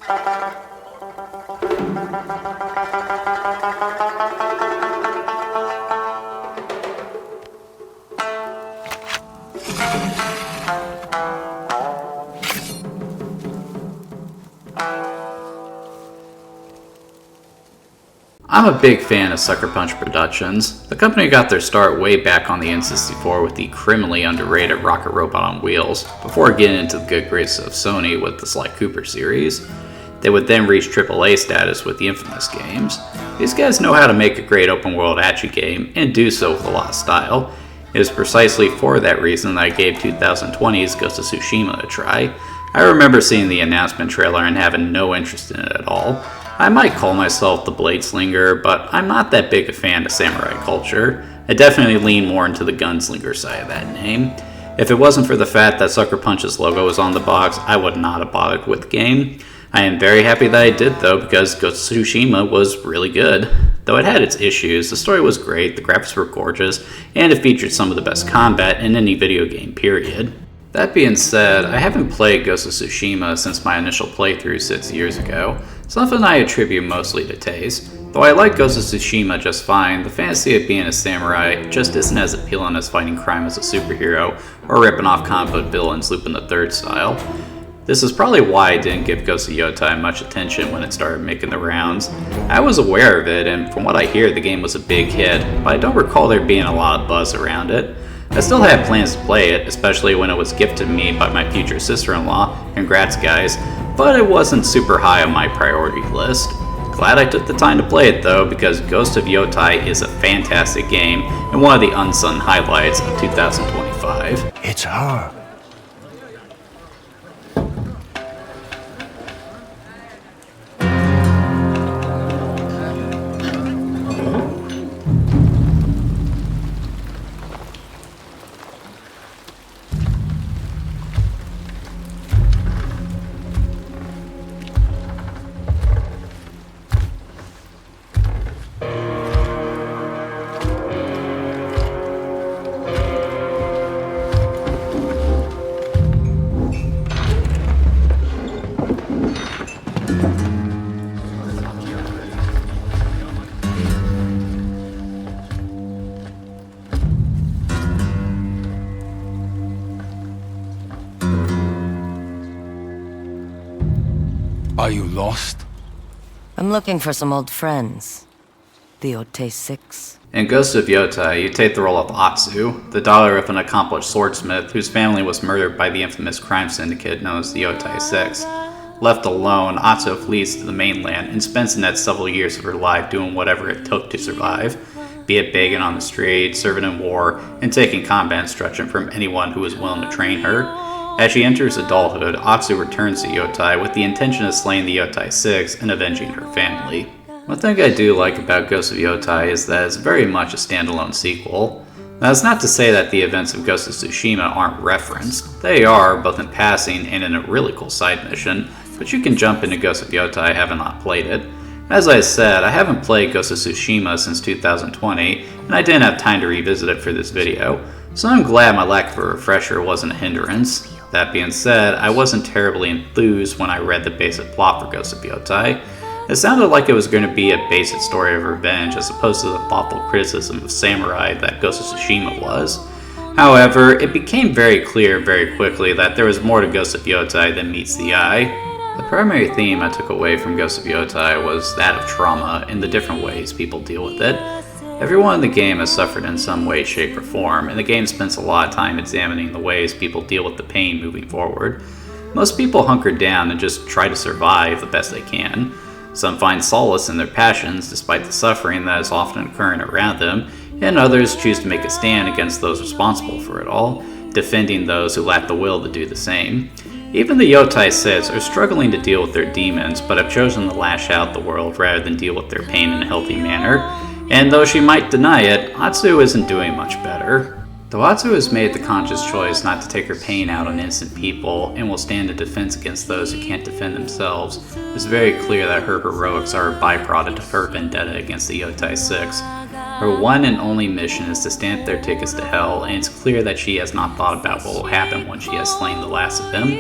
I'm a big fan of Sucker Punch Productions. The company got their start way back on the N64 with the criminally underrated Rocket Robot on Wheels, before getting into the good graces of Sony with the Sly Cooper series. They would then reach AAA status with the Infamous games. These guys know how to make a great open world action game, and do so with a lot of style. It is precisely for that reason that I gave 2020's Ghost of Tsushima a try. I remember seeing the announcement trailer and having no interest in it at all. I might call myself the Bladeslinger, but I'm not that big a fan of samurai culture. I definitely lean more into the gunslinger side of that name. If it wasn't for the fact that Sucker Punch's logo was on the box, I would not have bought it with the game. I am very happy that I did though, because Ghost of Tsushima was really good. Though it had its issues, the story was great, the graphics were gorgeous, and it featured some of the best combat in any video game period. That being said, I haven't played Ghost of Tsushima since my initial playthrough 6 years ago, something I attribute mostly to taste. Though I like Ghost of Tsushima just fine, the fantasy of being a samurai just isn't as appealing as fighting crime as a superhero, or ripping off comic book villains Lupin the Third style. This is probably why I didn't give Ghost of Yotei much attention when it started making the rounds. I was aware of it, and from what I hear the game was a big hit, but I don't recall there being a lot of buzz around it. I still had plans to play it, especially when it was gifted to me by my future sister-in-law, congrats guys, but it wasn't super high on my priority list. Glad I took the time to play it though, because Ghost of Yotei is a fantastic game and one of the unsung highlights of 2025. It's her. Are you lost? I'm looking for some old friends. The Yotei 6. In Ghost of Yotei, you take the role of Atsu, the daughter of an accomplished swordsmith whose family was murdered by the infamous crime syndicate known as the Yotei 6. Left alone, Atsu flees to the mainland and spends the next several years of her life doing whatever it took to survive, be it begging on the street, serving in war, and taking combat instruction from anyone who was willing to train her. As she enters adulthood, Atsu returns to Yotei with the intention of slaying the Yotei 6 and avenging her family. One thing I do like about Ghost of Yotei is that it's very much a standalone sequel. Now, that's not to say that the events of Ghost of Tsushima aren't referenced. They are, both in passing and in a really cool side mission, but you can jump into Ghost of Yotei having not played it. As I said, I haven't played Ghost of Tsushima since 2020, and I didn't have time to revisit it for this video, so I'm glad my lack of a refresher wasn't a hindrance. That being said, I wasn't terribly enthused when I read the basic plot for Ghost of Yotei. It sounded like it was going to be a basic story of revenge as opposed to the thoughtful criticism of samurai that Ghost of Tsushima was. However, it became very clear very quickly that there was more to Ghost of Yotei than meets the eye. The primary theme I took away from Ghost of Yotei was that of trauma and the different ways people deal with it. Everyone in the game has suffered in some way, shape, or form, and the game spends a lot of time examining the ways people deal with the pain moving forward. Most people hunker down and just try to survive the best they can. Some find solace in their passions despite the suffering that is often occurring around them, and others choose to make a stand against those responsible for it all, defending those who lack the will to do the same. Even the Yotei 6 are struggling to deal with their demons, but have chosen to lash out the world rather than deal with their pain in a healthy manner. And though she might deny it, Atsu isn't doing much better. Though Atsu has made the conscious choice not to take her pain out on innocent people and will stand in defense against those who can't defend themselves, it's very clear that her heroics are a byproduct of her vendetta against the Yotei 6. Her one and only mission is to stamp their tickets to hell, and it's clear that she has not thought about what will happen when she has slain the last of them.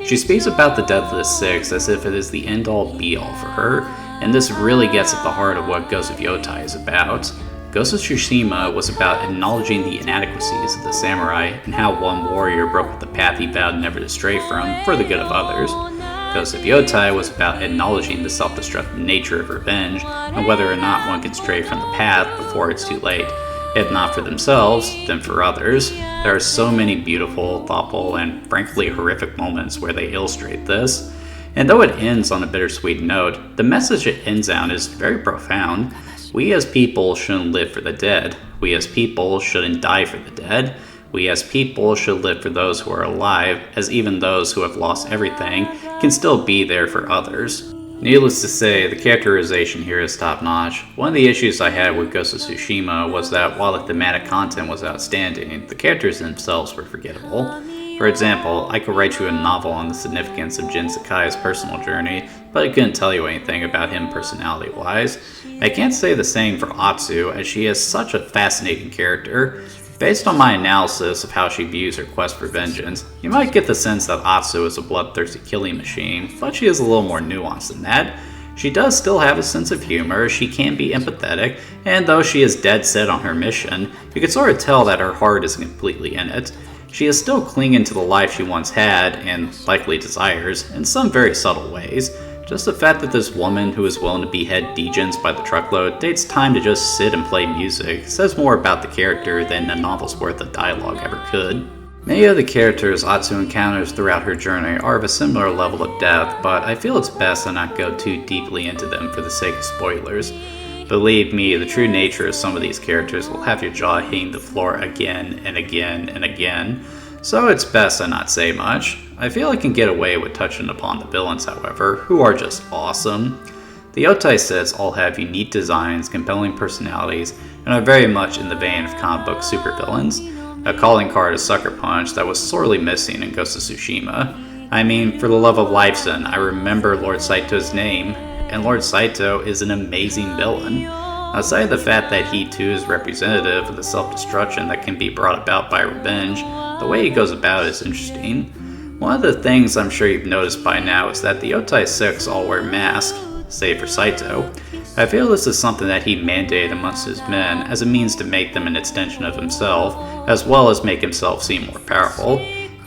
She speaks about the death of the Six as if it is the end-all be-all for her, and this really gets at the heart of what Ghost of Yotei is about. Ghost of Tsushima was about acknowledging the inadequacies of the samurai and how one warrior broke with the path he vowed never to stray from for the good of others. Ghost of Yotei was about acknowledging the self-destructive nature of revenge and whether or not one can stray from the path before it's too late. If not for themselves, then for others. There are so many beautiful, thoughtful, and frankly horrific moments where they illustrate this. And though it ends on a bittersweet note, the message it ends on is very profound. We as people shouldn't live for the dead. We as people shouldn't die for the dead. We as people should live for those who are alive, as even those who have lost everything can still be there for others. Needless to say, the characterization here is top-notch. One of the issues I had with Ghost of Tsushima was that while the thematic content was outstanding, the characters themselves were forgettable. For example, I could write you a novel on the significance of Jin Sakai's personal journey, but I couldn't tell you anything about him personality-wise. I can't say the same for Atsu, as she is such a fascinating character. Based on my analysis of how she views her quest for vengeance, you might get the sense that Atsu is a bloodthirsty killing machine, but she is a little more nuanced than that. She does still have a sense of humor, she can be empathetic, and though she is dead set on her mission, you can sort of tell that her heart isn't completely in it. She is still clinging to the life she once had, and likely desires, in some very subtle ways. Just the fact that this woman who is willing to behead degens by the truckload takes time to just sit and play music says more about the character than a novel's worth of dialogue ever could. Many of the characters Atsu encounters throughout her journey are of a similar level of depth, but I feel it's best to not go too deeply into them for the sake of spoilers. Believe me, the true nature of some of these characters will have your jaw hitting the floor again and again and again, so it's best I not say much. I feel I can get away with touching upon the villains, however, who are just awesome. The Yotei sets all have unique designs, compelling personalities, and are very much in the vein of comic book supervillains. A calling card is Sucker Punch that was sorely missing in Ghost of Tsushima. I mean, for the love of Lifeson, I remember Lord Saito's name, and Lord Saito is an amazing villain. Outside of the fact that he too is representative of the self-destruction that can be brought about by revenge, the way he goes about it is interesting. One of the things I'm sure you've noticed by now is that the Yotei 6 all wear masks, save for Saito. I feel this is something that he mandated amongst his men as a means to make them an extension of himself, as well as make himself seem more powerful,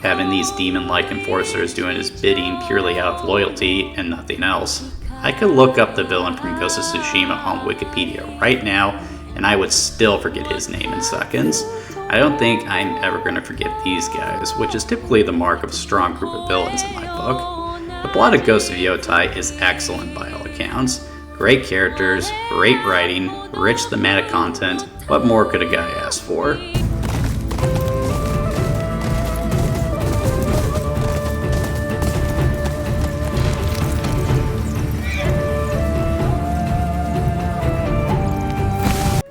having these demon-like enforcers doing his bidding purely out of loyalty and nothing else. I could look up the villain from Ghost of Tsushima on Wikipedia right now, and I would still forget his name in seconds. I don't think I'm ever going to forget these guys, which is typically the mark of a strong group of villains in my book. The plot of Ghost of Yotei is excellent by all accounts. Great characters, great writing, rich thematic content. What more could a guy ask for?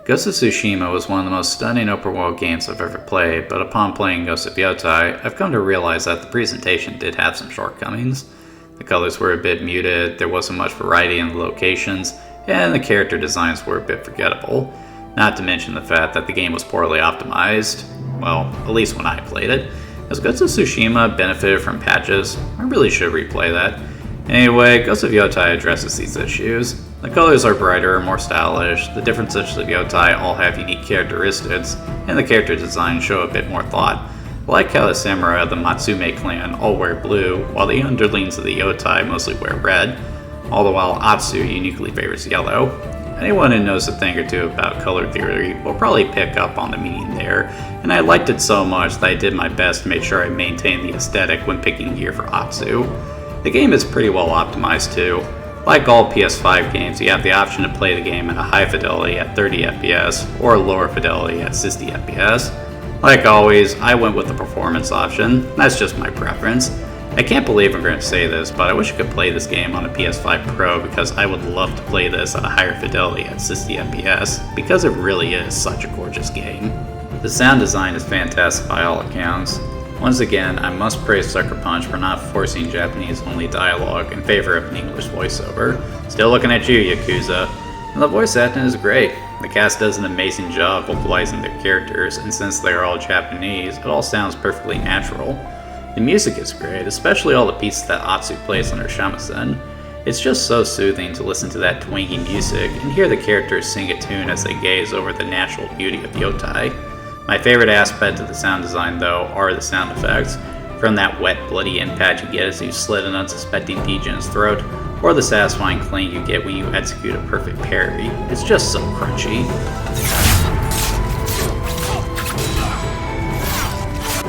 Ghost of Tsushima was one of the most stunning open world games I've ever played, but upon playing Ghost of Yotei, I've come to realize that the presentation did have some shortcomings. The colors were a bit muted, there wasn't much variety in the locations, and the character designs were a bit forgettable. Not to mention the fact that the game was poorly optimized. Well, at least when I played it. As Ghost of Tsushima benefited from patches, I really should replay that. Anyway, Ghost of Yotei addresses these issues. The colors are brighter, more stylish, the different sections of Yotei all have unique characteristics, and the character designs show a bit more thought. I like how the samurai of the Matsume clan all wear blue, while the underlings of the Yotei mostly wear red, all the while Atsu uniquely favors yellow. Anyone who knows a thing or two about color theory will probably pick up on the meaning there, and I liked it so much that I did my best to make sure I maintained the aesthetic when picking gear for Atsu. The game is pretty well optimized too. Like all PS5 games, you have the option to play the game at a high fidelity at 30 FPS or a lower fidelity at 60 FPS. Like always, I went with the performance option, that's just my preference. I can't believe I'm going to say this, but I wish I could play this game on a PS5 Pro because I would love to play this at a higher fidelity at 60 FPS, because it really is such a gorgeous game. The sound design is fantastic by all accounts. Once again, I must praise Sucker Punch for not forcing Japanese-only dialogue in favor of an English voiceover. Still looking at you, Yakuza. And the voice acting is great. The cast does an amazing job vocalizing their characters, and since they are all Japanese, it all sounds perfectly natural. The music is great, especially all the pieces that Atsu plays under shamisen. It's just so soothing to listen to that twangy music and hear the characters sing a tune as they gaze over the natural beauty of Yotei. My favorite aspect of the sound design, though, are the sound effects, from that wet, bloody impact you get as you slit an unsuspecting Dejan's throat, or the satisfying clang you get when you execute a perfect parry. It's just so crunchy.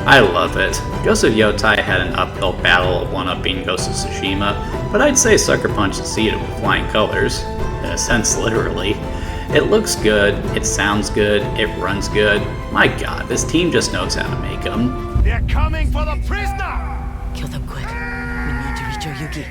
I love it. Ghost of Yotei had an uphill battle of one-upping Ghost of Tsushima, but I'd say Sucker Punch succeeded with flying colors. In a sense, literally. It looks good, it sounds good, it runs good. My god, this team just knows how to make them. They're coming for the prisoner! Kill them quick. We need to reach Oyuki.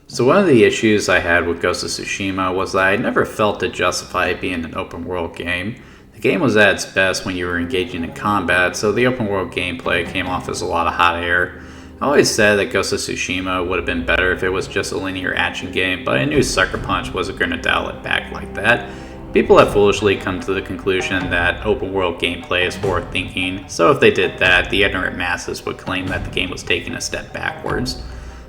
So one of the issues I had with Ghost of Tsushima was that I never felt it justified being an open world game. The game was at its best when you were engaging in combat, so the open world gameplay came off as a lot of hot air. I always said that Ghost of Tsushima would have been better if it was just a linear action game, but I knew Sucker Punch wasn't going to dial it back like that. People have foolishly come to the conclusion that open world gameplay is forward thinking, so if they did that, the ignorant masses would claim that the game was taking a step backwards.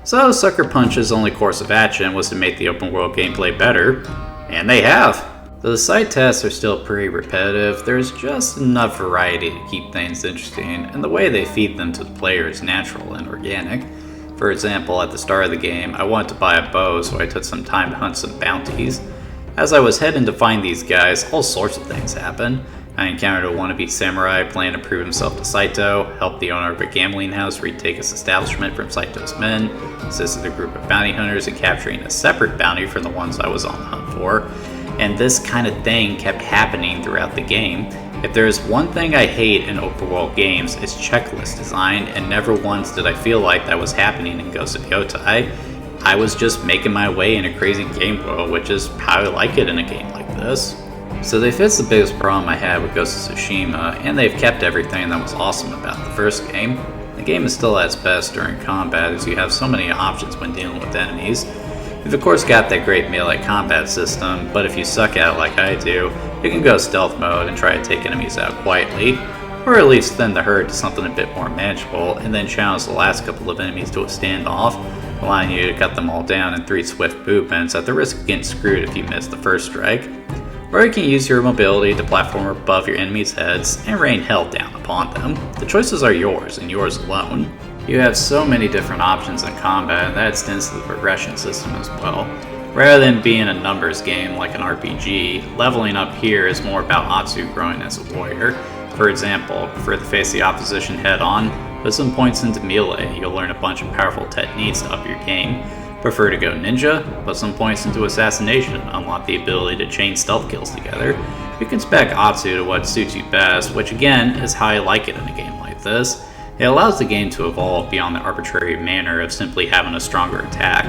So Sucker Punch's only course of action was to make the open world gameplay better, and they have. Though the side tests are still pretty repetitive, there's just enough variety to keep things interesting, and the way they feed them to the player is natural and organic. For example, at the start of the game, I wanted to buy a bow, so I took some time to hunt some bounties. As I was heading to find these guys, all sorts of things happened. I encountered a wannabe samurai planning to prove himself to Saito, helped the owner of a gambling house retake his establishment from Saito's men, assisted a group of bounty hunters in capturing a separate bounty from the ones I was on the hunt for, and this kind of thing kept happening throughout the game. If there is one thing I hate in open world games, it's checklist design, and never once did I feel like that was happening in Ghost of Yotei. I was just making my way in a crazy game world, which is how I like it in a game like this. So they fixed the biggest problem I had with Ghost of Tsushima, and they've kept everything that was awesome about the first game. The game is still at its best during combat, as you have so many options when dealing with enemies. You've of course got that great melee combat system, but if you suck at it like I do, you can go stealth mode and try to take enemies out quietly, or at least thin the herd to something a bit more manageable, and then challenge the last couple of enemies to a standoff, allowing you to cut them all down in 3 swift movements at the risk of getting screwed if you miss the first strike. Or you can use your mobility to platform above your enemies' heads and rain hell down upon them. The choices are yours and yours alone. You have so many different options in combat, and that extends to the progression system as well. Rather than being a numbers game like an RPG, leveling up here is more about Atsu growing as a warrior. For example, prefer to face the opposition head on, put some points into melee, you'll learn a bunch of powerful techniques to up your game. Prefer to go ninja, put some points into assassination and unlock the ability to chain stealth kills together. You can spec Atsu to what suits you best, which again is how I like it in a game like this. It allows the game to evolve beyond the arbitrary manner of simply having a stronger attack,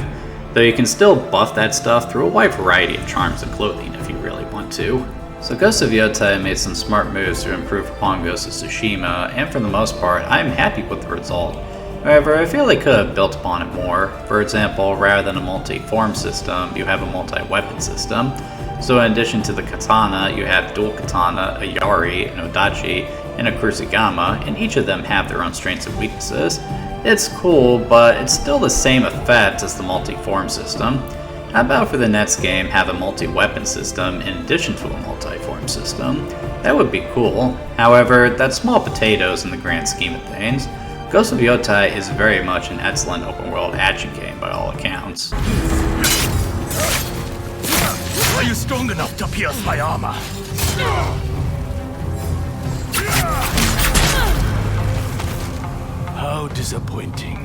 though you can still buff that stuff through a wide variety of charms and clothing if you really want to. So Ghost of Yotei made some smart moves to improve upon Ghost of Tsushima, and for the most part, I am happy with the result. However, I feel they could have built upon it more. For example, rather than a multi-form system, you have a multi-weapon system. So in addition to the katana, you have dual katana, a yari, an odachi, and a kusarigama, and each of them have their own strengths and weaknesses. It's cool, but it's still the same effect as the multi-form system. How about for the next game have a multi-weapon system in addition to a multi-form system? That would be cool. However, that's small potatoes in the grand scheme of things. Ghost of Yotei is very much an excellent open-world action game by all accounts. Are you strong enough to pierce my armor? How disappointing.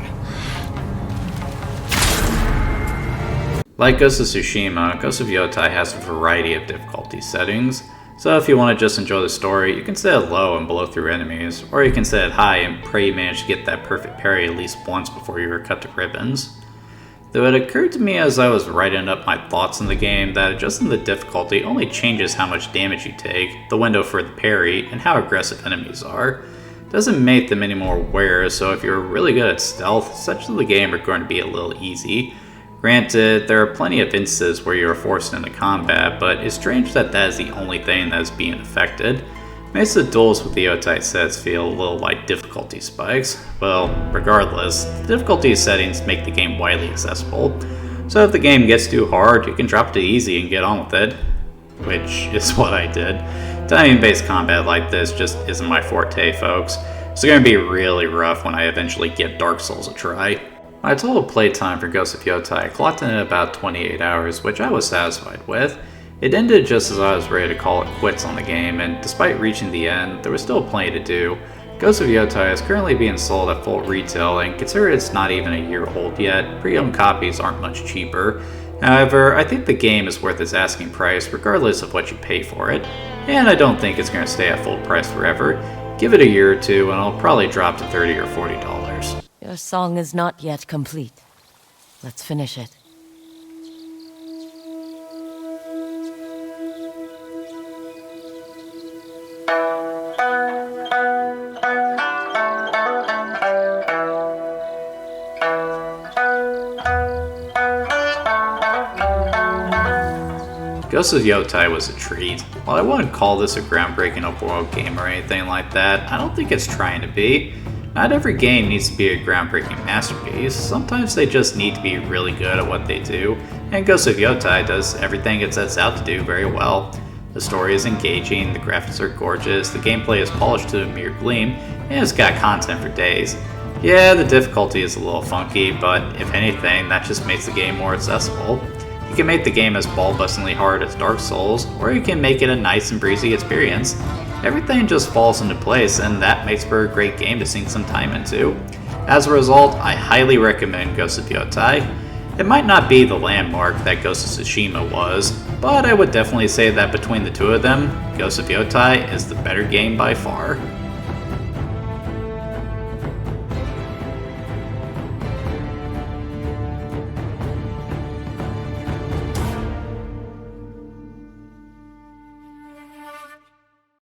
Like Ghost of Tsushima, Ghost of Yotei has a variety of difficulty settings, so if you want to just enjoy the story, you can set it low and blow through enemies, or you can set it high and pray you manage to get that perfect parry at least once before you are cut to ribbons. Though it occurred to me as I was writing up my thoughts on the game that adjusting the difficulty only changes how much damage you take, the window for the parry, and how aggressive enemies are. doesn't make them any more rare, so if you're really good at stealth, sections of the game are going to be a little easy. Granted, there are plenty of instances where you are forced into combat, but it's strange that that is the only thing that is being affected. Makes the duels with the Yotei sets feel a little like difficulty spikes. Well, regardless, the difficulty settings make the game widely accessible, so if the game gets too hard, you can drop it to easy and get on with it. Which is what I did. Timing-based combat like this just isn't my forte, folks. It's going to be really rough when I eventually give Dark Souls a try. My total playtime for Ghost of Yotei clocked in at about 28 hours, which I was satisfied with. It ended just as I was ready to call it quits on the game, and despite reaching the end, there was still plenty to do. Ghost of Yotei is currently being sold at full retail, and considering it's not even a year old yet, pre-owned copies aren't much cheaper. However, I think the game is worth its asking price regardless of what you pay for it, and I don't think it's going to stay at full price forever. Give it a year or two and it'll probably drop to $30 or $40. Your song is not yet complete. Let's finish it. Ghost of Yotei was a treat. While I wouldn't call this a groundbreaking open world game or anything like that, I don't think it's trying to be. Not every game needs to be a groundbreaking masterpiece, sometimes they just need to be really good at what they do, and Ghost of Yotei does everything it sets out to do very well. The story is engaging, the graphics are gorgeous, the gameplay is polished to a mere gleam, and it's got content for days. Yeah, the difficulty is a little funky, but if anything, that just makes the game more accessible. You can make the game as ball-bustingly hard as Dark Souls, or you can make it a nice and breezy experience. Everything just falls into place, and that makes for a great game to sink some time into. As a result, I highly recommend Ghost of Yotei. It might not be the landmark that Ghost of Tsushima was, but I would definitely say that between the two of them, Ghost of Yotei is the better game by far.